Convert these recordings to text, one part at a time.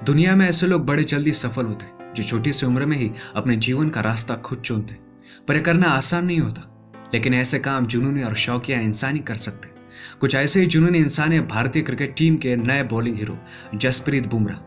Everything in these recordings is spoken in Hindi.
दुनिया में ऐसे लोग बड़े जल्दी सफल होते जो छोटी सी उम्र में ही अपने जीवन का रास्ता खुद चुनते। पर यह करना आसान नहीं होता, लेकिन ऐसे काम जुनूनी और शौकिया इंसान ही कर सकते। कुछ ऐसे ही जुनूनी इंसान है भारतीय क्रिकेट टीम के नए बॉलिंग हीरो जसप्रीत बुमराह।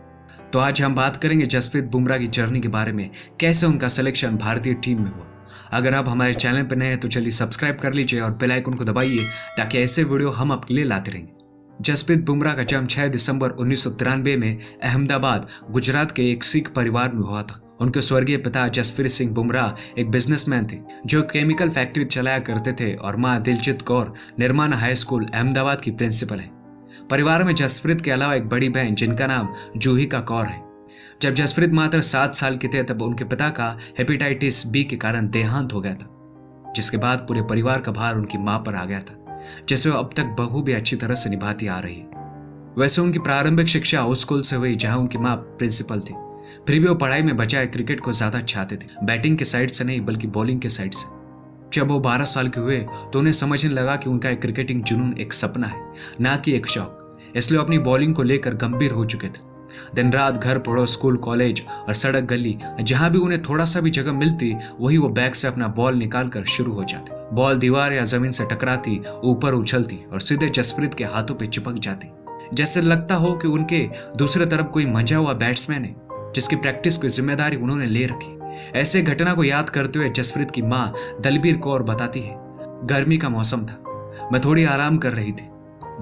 तो आज हम बात करेंगे जसप्रीत बुमराह की जर्नी के बारे में, कैसे उनका सिलेक्शन भारतीय टीम में हुआ। अगर आप हमारे चैनल पर नए हैं तो जल्दी सब्सक्राइब कर लीजिए और बेल आइकन को दबाइए ताकि ऐसे वीडियो हम आपके लिए लाते रहेंगे। जसप्रीत बुमराह का जन्म 6 दिसंबर 1993 में अहमदाबाद, गुजरात के एक सिख परिवार में हुआ था। उनके स्वर्गीय पिता जसप्रीत सिंह बुमराह एक बिजनेसमैन थे जो केमिकल फैक्ट्री चलाया करते थे और मां दिलजीत कौर निर्माण हाई स्कूल अहमदाबाद की प्रिंसिपल है। परिवार में जसप्रीत के अलावा एक बड़ी बहन जिनका नाम जूहिका कौर है। जब जसप्रीत मात्र 7 साल के थे तब उनके पिता का हेपेटाइटिस बी के कारण देहांत हो गया था, जिसके बाद पूरे परिवार का भार उनकी मां पर आ गया था, जिसे वो अब तक बहू भी अच्छी तरह से निभाती आ रही है। वैसे उनकी प्रारंभिक शिक्षा उस स्कूल से हुई जहां उनकी मां प्रिंसिपल थी। फिर भी वो पढ़ाई में बजाय क्रिकेट को ज्यादा चाहते थे, बैटिंग के साइड से नहीं बल्कि बॉलिंग के साइड से। जब वो 12 साल के हुए तो उन्हें समझने लगा कि उनका एक क्रिकेटिंग जुनून एक सपना है, ना कि एक शौक। इसलिए अपनी बॉलिंग को लेकर गंभीर हो चुके थे। दिन रात घर पड़ोस, स्कूल, कॉलेज और सड़क गली, जहां भी उन्हें थोड़ा सा भी जगह मिलती वही वो बैग से अपना बॉल निकाल कर शुरू हो जाते। बॉल दीवार या जमीन से टकराती, ऊपर उछलती और सीधे जसप्रीत के हाथों पे चिपक जाती, जैसे लगता हो कि उनके दूसरे तरफ कोई मंझा हुआ बैट्समैन है जिसकी प्रैक्टिस की जिम्मेदारी उन्होंने ले रखी। ऐसे घटना को याद करते हुए जसप्रीत की मां दलबीर कौर बताती है, गर्मी का मौसम था, मैं थोड़ी आराम कर रही थी।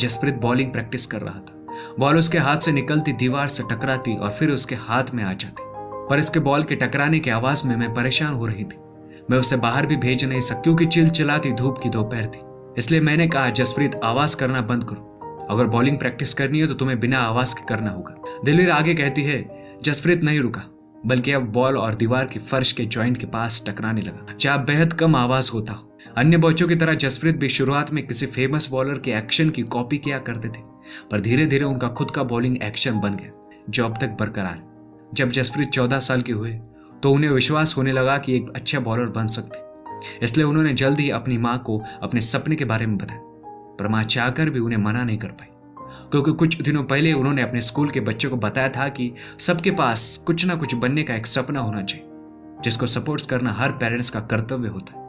जसप्रीत बॉलिंग प्रैक्टिस कर रहा था। बॉल उसके हाथ से निकलती, दीवार से टकराती और फिर उसके हाथ में आ जाती। पर इसके बॉल के टकराने की आवाज में मैं परेशान हो रही थी। मैं उसे बाहर भी भेज नहीं सकती क्योंकि चिलचिलाती धूप की दोपहर थी। इसलिए मैंने कहा, जसप्रीत आवाज करना बंद करो, अगर बॉलिंग प्रैक्टिस करनी है तो तुम्हें बिना आवाज के करना होगा। दिलवीर आगे कहती है, जसप्रीत नहीं रुका, बल्कि अब बॉल और दीवार के फर्श के जॉइंट के पास टकराने लगा, जहां बेहद कम आवाज होता हो। अन्य बच्चों की तरह जसप्रीत भी शुरुआत में किसी फेमस बॉलर के एक्शन की कॉपी किया करते थे, पर धीरे धीरे उनका खुद का बॉलिंग एक्शन बन गया जो अब तक बरकरार है। जब जसप्रीत 14 साल के हुए तो उन्हें विश्वास होने लगा कि एक अच्छा बॉलर बन सकते, इसलिए उन्होंने जल्द ही अपनी मां को अपने सपने के बारे में बताया। पर मां चाहकर भी उन्हें मना नहीं कर पाई, क्योंकि कुछ दिनों पहले उन्होंने अपने स्कूल के बच्चों को बताया था कि सबके पास कुछ ना कुछ बनने का एक सपना होना चाहिए, जिसको सपोर्ट करना हर पेरेंट्स का कर्तव्य होता है।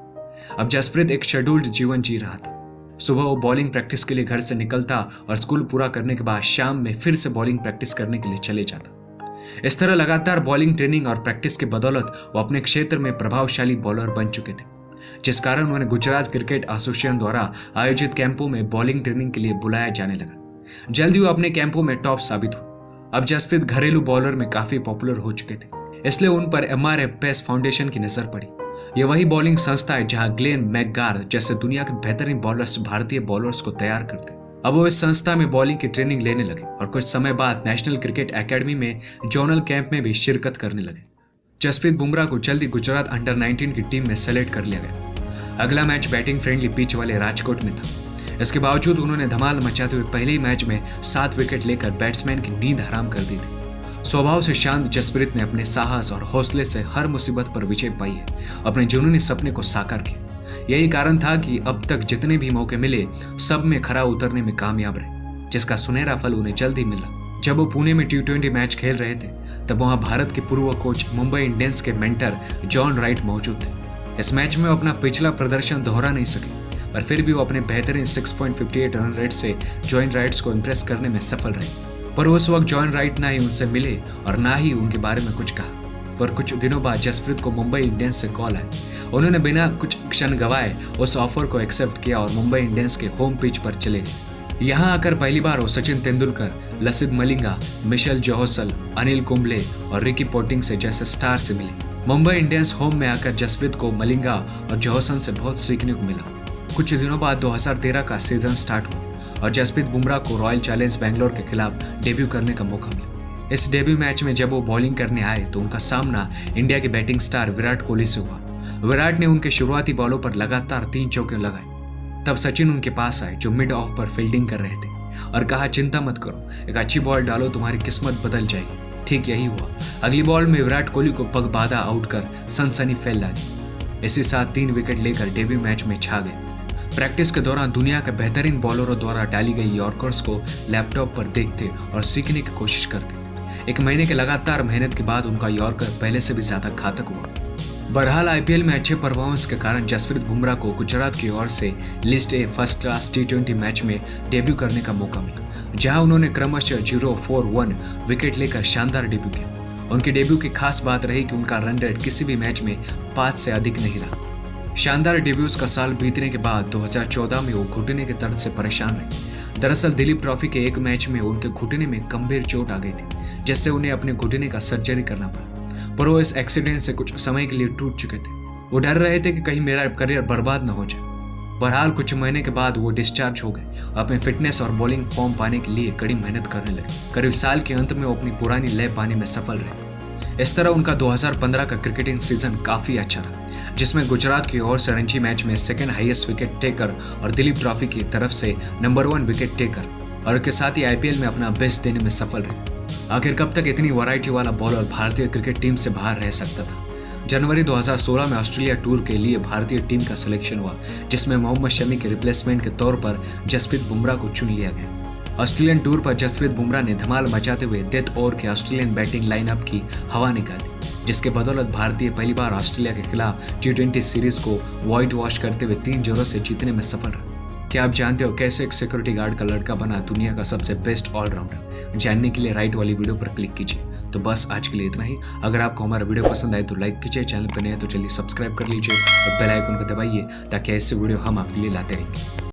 अब जसप्रीत एक शेड्यूल्ड जीवन जी रहा था। सुबह वो बॉलिंग प्रैक्टिस के लिए घर से निकलता और स्कूल पूरा करने के बाद शाम में फिर से बॉलिंग प्रैक्टिस करने के लिए चले जाता। इस तरह लगातार बॉलिंग ट्रेनिंग और प्रैक्टिस के बदौलत वो अपने क्षेत्र में प्रभावशाली बॉलर बन चुके थे, जिस कारण उन्हें गुजरात क्रिकेट एसोसिएशन द्वारा आयोजित कैंपों में बॉलिंग ट्रेनिंग के लिए बुलाया जाने लगा। जल्द ही वो अपने कैंपों में टॉप साबित हुए। अब जसप्रीत घरेलू बॉलर में काफी पॉपुलर हो चुके थे, इसलिए उन पर MRFS फाउंडेशन की नजर पड़ी। ये वही बॉलिंग संस्था है जहां ग्लेन मैकगार्थ जैसे दुनिया के बेहतरीन बॉलर्स भारतीय बॉलर्स को तैयार करते। अब वो इस संस्था में बॉलिंग की ट्रेनिंग लेने लगे और कुछ समय बाद नेशनल क्रिकेट एकेडमी में जोनल कैंप में भी शिरकत करने लगे। जसप्रीत बुमराह को जल्दी गुजरात अंडर 19 की टीम में सेलेक्ट कर लिया गया। अगला मैच बैटिंग फ्रेंडली पिच वाले राजकोट में था। इसके बावजूद उन्होंने धमाल मचाते हुए पहले ही मैच में 7 विकेट लेकर बैट्समैन की नींद हराम कर दी थी। स्वभाव से शांत जसप्रीत ने अपने साहस और हौसले से हर मुसीबत पर विजय पाई है, अपने जुनूनी सपने को साकार किया। यही कारण था कि अब तक जितने भी मौके मिले सब में खरा उतरने में कामयाब रहे, जिसका सुनहरा फल उन्हें जल्द ही मिला। जब वो पुणे में T20 मैच खेल रहे थे तब वहां भारत के पूर्व कोच मुंबई इंडियंस के मेंटर जॉन राइट मौजूद थे। इस मैच में वो अपना पिछला प्रदर्शन दोहरा नहीं सके, पर फिर भी वो अपने बेहतरीन 6.58 रन रेट से जॉन राइट्स को इम्प्रेस करने में सफल रहे। पर उस वक्त जॉन राइट ना ही उनसे मिले और ना ही उनके बारे में कुछ कहा। पर कुछ दिनों बाद जसप्रीत को मुंबई इंडियंस से कॉल आया। उन्होंने बिना कुछ क्षण गवाए उस ऑफर को एक्सेप्ट किया और मुंबई इंडियंस के होम पिच पर चले गए। यहाँ आकर पहली बार वो सचिन तेंदुलकर, लसिथ मलिंगा, मिशेल जोहसल, अनिल कुंबले और रिकी पोंटिंग से जैसे स्टार से मिले। मुंबई इंडियंस होम में आकर जसप्रीत को मलिंगा और जोहसन से बहुत सीखने को मिला। कुछ दिनों बाद 2013 का सीजन स्टार्ट हुआ और जसप्रीत बुमराह को रॉयल चैलेंज बैंगलोर के खिलाफ डेब्यू करने का मौका मिला। इस डेब्यू मैच में जब वो बॉलिंग करने आए तो उनका सामना इंडिया के बैटिंग स्टार विराट कोहली से हुआ। विराट ने उनके शुरुआती बॉलों पर लगातार 3 चौके लगाए। तब सचिन उनके पास आए जो मिड ऑफ पर फील्डिंग कर रहे थे और कहा, चिंता मत करो, एक अच्छी बॉल डालो, तुम्हारी किस्मत बदल जाएगी। ठीक यही हुआ। अगली बॉल में विराट कोहली को पग बाधा आउट कर सनसनी फैला दी। इसी साथ 3 विकेट लेकर डेब्यू मैच में छा गए। प्रैक्टिस के दौरान दुनिया के बेहतरीन बॉलरों द्वारा डाली गई यॉर्कर्स को लैपटॉप पर देखते और सीखने की कोशिश करते। 1 महीने के लगातार मेहनत के बाद उनका यॉर्कर पहले से भी ज्यादा घातक हुआ। बहरहाल आईपीएल में अच्छे परफॉर्मेंस के कारण जसप्रीत बुमराह को गुजरात की ओर से list A first class T20 match में डेब्यू करने का मौका मिला, जहां उन्होंने क्रमशः 0-4-1 विकेट लेकर शानदार डेब्यू किया। उनके डेब्यू की खास बात रही कि उनका रन रेट किसी भी मैच में 5 से अधिक नहीं रहा। शानदार डेब्यूज का साल बीतने के बाद 2014 में वो घुटने के दर्द से परेशान रहे। दरअसल दिलीप ट्रॉफी के एक मैच में उनके घुटने में गंभीर चोट आ गई थी, जिससे उन्हें अपने घुटने का सर्जरी करना पड़ा। पर वो इस एक्सीडेंट से कुछ समय के लिए टूट चुके थे। वो डर रहे थे कि कहीं मेरा करियर बर्बाद न हो जाए। बहरहाल कुछ महीने के बाद वो डिस्चार्ज हो गए। अपने फिटनेस और बॉलिंग फॉर्म पाने के लिए कड़ी मेहनत करने लगे। करीब साल के अंत में वो अपनी पुरानी लय पाने में सफल रहे। इस तरह उनका 2015 का क्रिकेटिंग सीजन काफी अच्छा रहा, जिसमें गुजरात की ओर से रणजी मैच में सेकंड हाईएस्ट विकेट टेकर और दिलीप ट्रॉफी की तरफ से नंबर 1 विकेट टेकर और उसके साथ ही आईपीएल में अपना बेस्ट देने में सफल रहे। आखिर कब तक इतनी वैरायटी वाला बॉलर भारतीय क्रिकेट टीम से बाहर रह सकता था। जनवरी 2016 में ऑस्ट्रेलिया टूर के लिए भारतीय टीम का सिलेक्शन हुआ, जिसमें मोहम्मद शमी के रिप्लेसमेंट के तौर पर जसप्रीत बुमराह को चुन लिया गया। ऑस्ट्रेलियन टूर पर जसप्रीत बुमराह ने धमाल मचाते हुए डेथ ओवर के ऑस्ट्रेलियन बैटिंग लाइनअप की हवा निकाली, जिसके बदौलत भारतीय पहली बार ऑस्ट्रेलिया के खिलाफ T20 सीरीज को व्हाइट वॉश करते हुए 3-0 से जीतने में सफल रहा। क्या आप जानते हो कैसे एक सिक्योरिटी गार्ड का लड़का बना दुनिया का सबसे बेस्ट ऑलराउंडर? जानने के लिए राइट वाली वीडियो पर क्लिक कीजिए। तो बस आज के लिए इतना ही। अगर आपको हमारा वीडियो पसंद आए तो लाइक कीजिए, चैनल पर नए हैं तो जल्दी सब्सक्राइब कर लीजिए और बेल आइकन को दबाइए ताकि ऐसे वीडियो हम आपके लिए लाते रहेंगे।